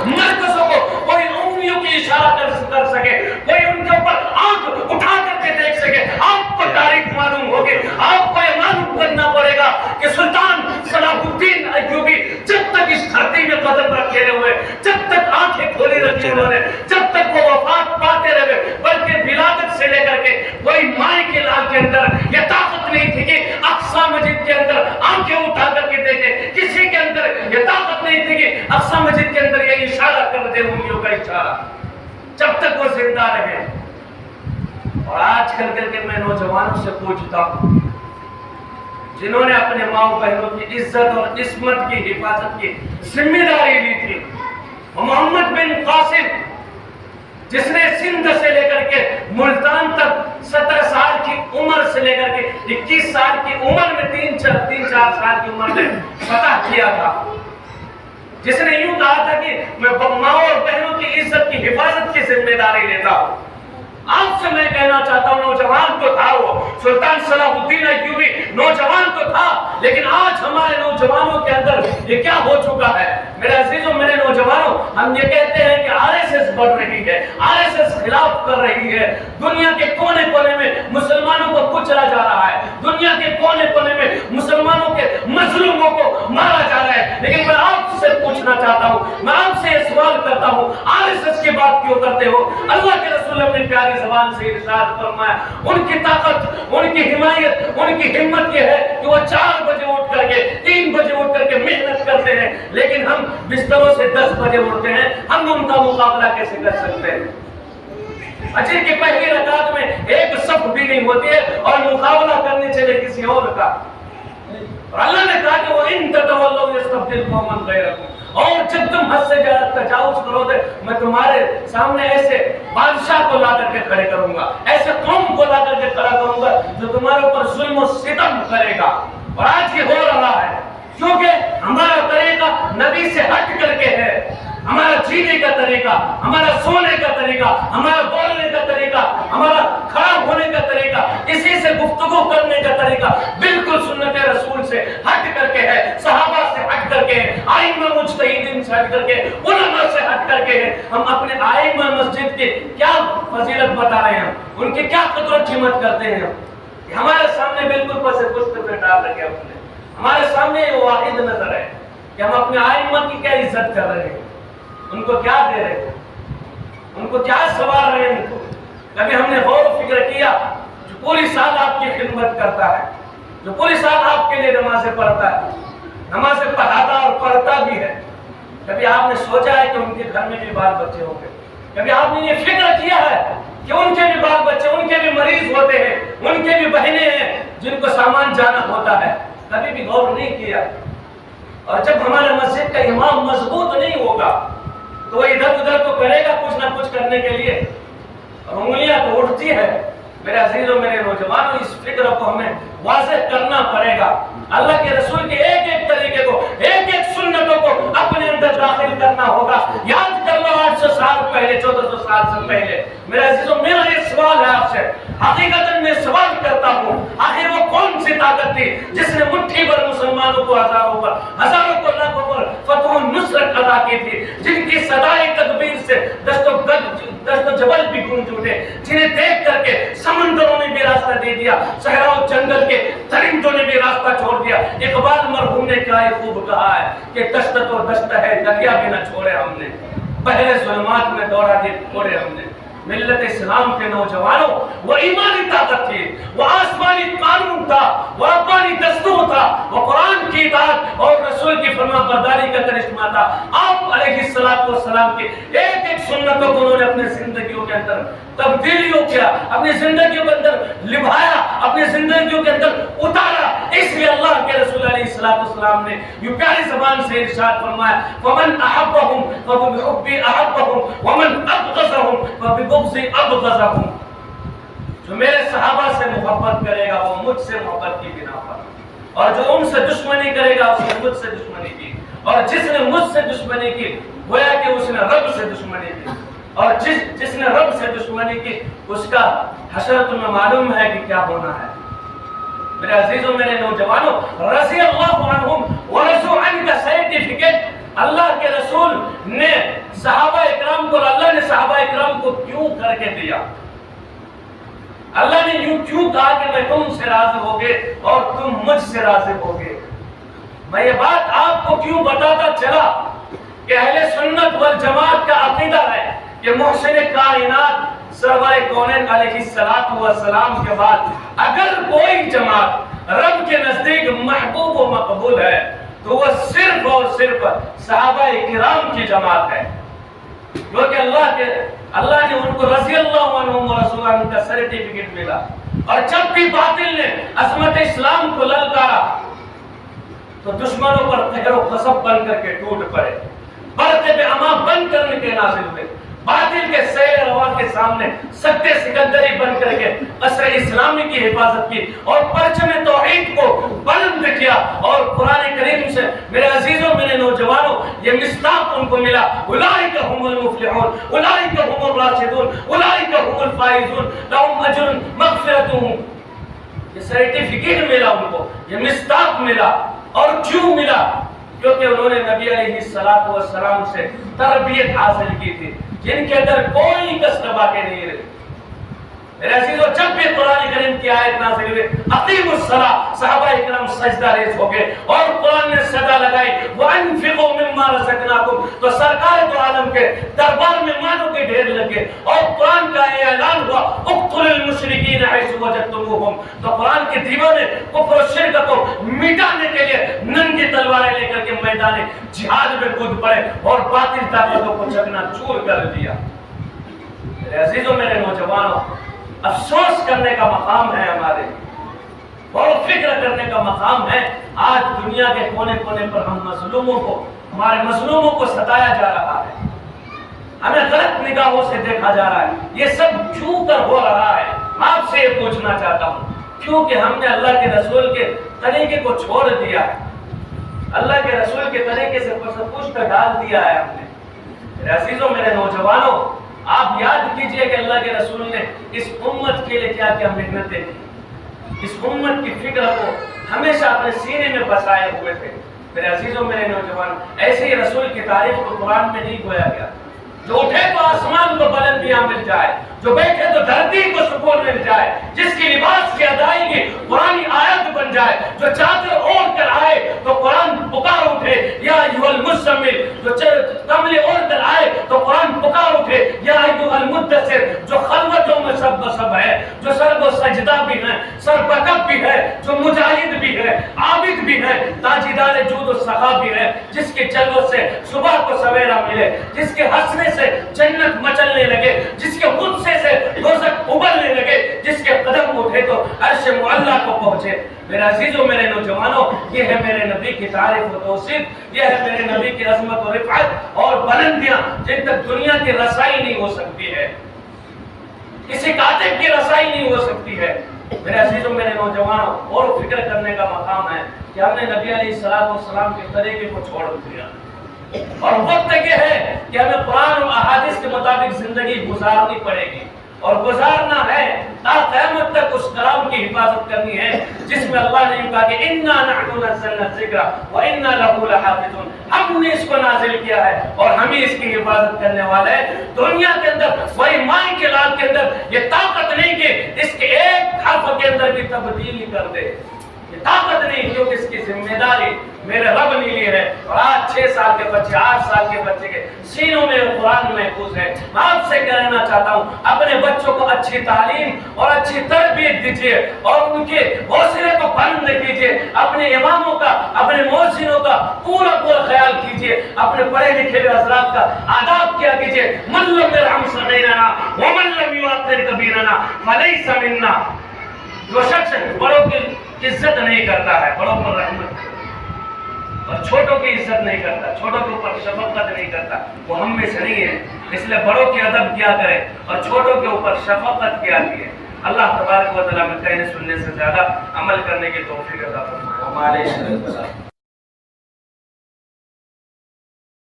مرکزوں کو کوئی انگلیوں کی اشارہ کر سکے، کوئی ان کے اوپر آنکھ اٹھا کر کے دیکھ سکے، آپ کو تاریخ معلوم ہوگی، آپ کو یہ معلوم کرنا پڑے گا کہ سلطان صلاح الدین ایوبی جب تک اس دھرتی میں قدم رکھے ہوئے، جب تک آنکھیں کھولی رکھی انہوں نے، جب تک وہ وفات پاتے رہے، بلکہ ولادت سے لے کر کے کوئی مائی کے لال کے اندر یہ طاقت نہیں تھی کہ اقصی مسجد کے اندر آنکھیں اٹھا کر کے دیکھے، کسی کے اندر یہ طاقت نہیں تھی کہ اقصی مسجد کے اندر یہ اشارہ کر دے، انگلیوں کا اشارہ، جب تک وہ زندہ رہے۔ اور آج کر کے میں نوجوانوں سے پوچھتا ہوں جنہوں نے اپنے ماں بہنوں کی عزت اور عصمت کی حفاظت کی ذمہ داری لی تھی، محمد بن قاسم جس نے سندھ سے لے کر کے ملتان تک 17 سال کی عمر سے لے کر کے 21 سال کی عمر میں 3-4 سال کی عمر میں فتح کیا تھا، جس نے یوں کہا تھا کہ میں ماں اور بہنوں کی عزت کی حفاظت کی ذمہ داری لیتا ہوں۔ آپ سے میں کہنا چاہتا ہوں، نوجوان تو تھا وہ سلطان صلاح الدین ایوبی، نوجوان تو تھا، لیکن آج ہمارے نوجوانوں کے اندر یہ کیا ہو چکا ہے؟ میرے عزیزوں، میرے نوجوانوں، ہم یہ کہتے ہیں کہ RSS بڑھ رہی ہے، RSS خلاف کر رہی ہے، دنیا کے کونے کونے میں مسلمانوں کو کچلا جا رہا ہے، دنیا کے کونے کونے میں مسلمانوں کے مظلوموں کو مارا جا رہا ہے، لیکن میں آپ سے پوچھنا چاہتا ہوں، میں آپ سے یہ سوال کرتا ہوں، RSS کی بات کیوں کرتے ہو؟ اللہ کے رسول اپنی پیاری زبان سے ارشاد فرمایا، ان کی طاقت، ان کی حمایت، ان کی ہمت یہ ہے کہ وہ 4 بجے اٹھ کر کے 3 بجے اٹھ کر کے محنت کرتے ہیں، لیکن ہم بستروں سے 10 بجے اٹھتے ہیں، ہم ان کا مقابلہ کیسے کر سکتے ہیں؟ اجر کی پہلی رکعت میں ایک صف بھی نہیں ہوتی ہے اور مقابلہ کرنے چلے کسی اور کا۔ اور اللہ نے کہا کہ وہ ان تتولوا یستبدل قوما غیرکم، اور جب تم حد سے تجاوز کرو گے میں تمہارے سامنے ایسے بادشاہ کو لا کر کے کھڑے کروں گا، ایسے قوم کو لا کر کے کھڑا کروں گا جو تمہارے اوپر ظلم و ستم کرے گا۔ اور آج یہ ہو رہا ہے کیونکہ ہمارا طریقہ نبی سے ہٹ کر کے ہے، ہمارا جینے کا طریقہ، ہمارا سونے کا طریقہ، ہمارا بولنے کا طریقہ، ہمارا کھڑا ہونے کا طریقہ، کسی سے گفتگو کرنے کا طریقہ بالکل سنت رسول سے ہٹ کر کے ہے، صحابہ سے ہٹ کر کے ہے، ائمہ مجتہدین سے ہٹ کر کے، علماء سے ہٹ کر کے ہے۔ ہم اپنے ائمہ مسجد کی کیا فضیلت بتا رہے ہیں، ان کی کیا قدر و قیمت کرتے ہیں، ہمارے سامنے بالکل پس پشت پہ ڈال رکھے اپنے، ہمارے سامنے یہ واحد نظر ہے کہ ہم اپنے ائمہ کی کیا عزت کر رہے ہیں، ان کو کیا دے رہے ہیں، ان کو کیا سوار رہے ہیں ان کو۔ کبھی ہم نے غور و فکر کیا جو پوری سال آپ کی خدمت کرتا ہے، جو پوری سال آپ کے لیے نمازیں پڑھتا ہے، نمازیں پڑھاتا اور پڑھتا بھی ہے، کبھی آپ نے سوچا ہے کہ ان کے گھر میں بھی بال بچے ہوں گے؟ کبھی آپ نے یہ فکر کیا ہے کہ ان کے بھی بال بچے، ان کے بھی مریض ہوتے ہیں، ان کے بھی بہنیں ہیں جن کو سامان جانا ہوتا ہے؟ کبھی بھی غور نہیں کیا۔ اور جب ہمارے مسجد کا امام مضبوط نہیں ہوگا تو وہ ادھر ادھر تو کرے گا کچھ نہ کچھ کرنے کے لیے، اور انگلیاں تو اٹھتی ہے۔ میرے عزیزوں، میرے نوجوانوں، اس فکر کو ہمیں واضح کرنا پڑے گا۔ اللہ کے رسول کے ایک ایک طریقے کو، ایک ایک سنتوں کو اپنے اندر داخل کرنا ہوگا۔ یاد کر لو 800 سال پہلے، 1400 سال سے پہلے، میرے عزیزوں، میرا یہ سوال ہے آپ سے، حقیقتاً میں سوال کرتا ہوں، آخر وہ کون سی طاقت تھی جس نے مٹھی بھر مسلمانوں کو ہزاروں کو لاکھوں پر فتح و نصرت عطا کی تھی، جن کی صدائے تکبیر سے دست و جبل بھی گونج اٹھے، جنہیں دیکھ کر کے سمندروں نے بھی راستہ دے دیا، صحرا و جنگل کے درندوں نے بھی راستہ چھوڑ دیا۔ اقبال مرحوم نے کیا خوب کہا ہے کہ دشت تو دشت ہے، دریا بھی نہ چھوڑے ہم نے، بحر ظلمات میں دوڑا دے چھوڑے ہم نے۔ ملت اسلام کے نوجوانوں، وہ ایمانی طاقت تھی، وہ آسمانی قانون تھا، وہ ربانی دستور تھا، وہ قرآن کی اطاعت اور رسول کی فرما برداری کا کرشمہ تھا۔ آپ علیہ السلام کی ایک ایک سنتوں کو انہوں نے اپنے زندگیوں کے اندر تبدیلیوں کیا، اپنی زندگیوں کے اندر لبھایا، اپنی زندگیوں کے اندر اتارا۔ اس لیے اللہ کے رسول علیہ السلام نے یہ پیاری زبان سے ارشاد فرمایا، وَمَنْ أَحَبَّهُمْ فَبِحُبِّي أَحَبَّهُمْ وَمَنْ أَبْغَضَهُمْ فَبِبُغْضِي أَبْغَضَهُمْ۔ جو میرے صحابہ سے محبت کرے گا وہ مجھ سے محبت کی بنا پر، اور جو ان سے دشمنی کرے گا اس نے مجھ سے دشمنی کی، اور جس نے مجھ سے دشمنی کی گویا کہ اس نے رب سے دشمنی کی، اور جس نے رب سے دشمنی کی اس کا حشر تمہیں معلوم ہے کہ کیا ہونا ہے۔ میرے عزیزوں، میرے نوجوانوں، رضی اللہ عنہم ورضوا عنہ کا سرٹیفکیٹ اللہ کے رسول نے صحابہ اکرام کو کیوں کر کے دیا؟ اللہ نے یوں کیوں کہا کہ میں تم سے راضی ہوگے اور تم مجھ سے راضی ہوگے؟ میں یہ بات آپ کو کیوں بتاتا چلا کہ اہل سنت والجماعت کا عقیدہ ہے کہ محسن کائنات سرور کونین علیہ السلام کے بعد اگر کوئی جماعت رب کے نزدیک محبوب و مقبول ہے تو وہ صرف اور صرف صحابہ کرام کی جماعت ہے، کیونکہ اللہ نے ان کو رضی اللہ عنہم و رسول عنہ کا سرٹیفکیٹ ملا۔ اور جب بھی باطل نے عظمت اسلام کو للکارا تو دشمنوں پر قہر و غضب بن کر کے ٹوٹ پڑے، برق بے اما بن کر کے نازل ہوئے، باطل کے سیل روا کے سامنے سکتے سکندری بن کر کے قصر اسلامی کی حفاظت کی اور پرچم توحید کو بلند کیا۔ اور قرآن کریم سے میرے عزیزوں، میرے نوجوانوں، یہ مصداق ان کو ملا، اولئک هم المفلحون، اولئک هم الراشدون، اولئک هم الفائزون، لهم اجر مغفرۃ۔ یہ سرٹیفکیٹ ملا ان کو، یہ مصداق ملا۔ اور کیوں ملا؟ کیونکہ انہوں نے نبی علیہ السلام سے تربیت حاصل کی تھی جن کے اندر کوئی کس دبا کے نہیں رہی۔ میرے عزیزو، جب بھی قرآن کریم کی آیت نازل ہوئی اقیموا الصلاۃ، صحابہ اکرام سجدہ ریز ہو گئے اور قرآن نے صدا لگائی وانفقوا مما رزقناکم، تو سرکار دو عالم کے دربار میں مالوں کے ڈھیر لگے اور قرآن کا اعلان ہوا اقتلوا المشرکین حیث وجدتموہم، تو قرآن کے دیوانے کفر و شرک کو مٹانے کے لیے ننگی تلواریں لے کر کے میدان جہاد میں کود پڑے اور باطل طاقتوں کو چکنا چور کر دیا۔ میرے عزیزوں، میرے نوجوانوں، افسوس کرنے کا مقام ہے ہمارے، اور فکر کرنے کا مقام ہے آج دنیا کے کونے کونے پر ہم مظلوموں کو، ہمارے مظلوموں کو ستایا جا رہا ہے، ہمیں غلط نگاہوں سے دیکھا جا رہا ہے۔ یہ سب کیوں کر ہو رہا ہے؟ آپ سے یہ پوچھنا چاہتا ہوں، کیونکہ ہم نے اللہ کے رسول کے طریقے کو چھوڑ دیا ہے، اللہ کے رسول کے طریقے سے سب کچھ ڈال دیا ہے ہم نے۔ میرے عزیزوں، میرے نوجوانوں، آپ یاد کیجئے کہ اللہ کے رسول نے اس امت کے لیے کیا کیا محنتیں کی، اس امت کی فکر کو ہمیشہ اپنے سینے میں بسائے ہوئے تھے۔ میرے عزیزوں، میرے نوجوان، ایسے ہی رسول کی تعریف کو قرآن میں نہیں گویا گیا، جو اٹھے تو آسمان کو بلندیاں مل جائے، جو بیٹھے تو دھرتی کو سکون مل جائے، جس کی لباس کی ادائیگی قرآنی آیت بن جائے، جو چادر اوڑھ کر آئے تو قرآن پکار اٹھے یا ایھا المزمل، جو کملے اوڑھ کر آئے تو قرآن پکار اٹھے یا ایھا المدثر، جو خلوتوں میں سب بسب ہے، جو سر و سجدہ بھی ہے، سر بکب بھی ہے، جو مجاہد بھی ہے، عابد بھی ہے، تاجدار جود و سخا بھی ہے، جس کے جلووں سے صبح کو سویرا ملے، جس کے ہنسنے سے جنت مچلنے لگے، جس کے غصے سے دوزخ ابلنے لگے، جس کے قدم اٹھے تو عرش معلیٰ کو پہنچے۔ میرے عزیزوں، میرے نوجوانوں، یہ ہے میرے نبی کی تعریف و توصیف، یہ ہے میرے نبی کی عظمت و رفعت اور بلندیاں جن تک دنیا کی رسائی نہیں ہو سکتی ہے، کسی کاتب کی رسائی نہیں ہو سکتی ہے۔ میرے عزیزوں، میرے نوجوانوں، اور فکر کرنے کا مقام ہے کہ ہم نے نبی علیہ السلام کے طریقے کو چھوڑ دیا، اور وقت یہ ہے کہ ہمیں قرآن و احادیث کے مطابق زندگی گزارنی پڑے گی، اور گزارنا ہے تا قیامت تک اس کلام کی حفاظت کرنی ہے جس میں اللہ نے کہا کہ اِنَّا نَحْنُ نَزَّلْنَا الذِّكْرَ وَإِنَّا لَهُ لَحَافِظُونَ، ہم نے اس کو نازل کیا ہے اور ہم ہی اس کی حفاظت کرنے والے ہیں۔ دنیا کے اندر وہی مائی کے لال کے اندر یہ طاقت نہیں کہ اس کے ایک حرف کے اندر بھی تبدیلی کر دے، یہ طاقت نہیں، کیونکہ اس کی ذمہ داری میرے رب نے لی ہے۔ اور آج 6 سال کے بچے، 8 سال کے بچے کے سینوں میں قرآن محفوظ ہے۔ میں آپ سے کہنا چاہتا ہوں، اپنے بچوں کو اچھی تعلیم اور اچھی تربیت دیجیے اور ان کے حوصلے کو بلند کیجیے، اپنے اماموں کا، اپنے مؤذنوں کا پورا خیال کیجیے، اپنے پڑھے لکھے حضرات کا آداب کیا کیجیے۔ من لم یرحم صغیرنا ومن لم یوقر کبیرنا فلیس منا، جو شخص بڑوں کی عزت نہیں کرتا ہے، بڑوں پر رحمت اور چھوٹوں کی عزت نہیں کرتا، چھوٹوں کے اوپر شفقت نہیں کرتا، وہ ہم میں سے نہیں ہے۔ اس لیے بڑوں کی ادب کیا کرے اور چھوٹوں کے اوپر شفقت کیا کیے۔ اللہ تبارک و تعالیٰ میں کہنے سننے سے زیادہ عمل کرنے کی توفیق عطا فرمائے۔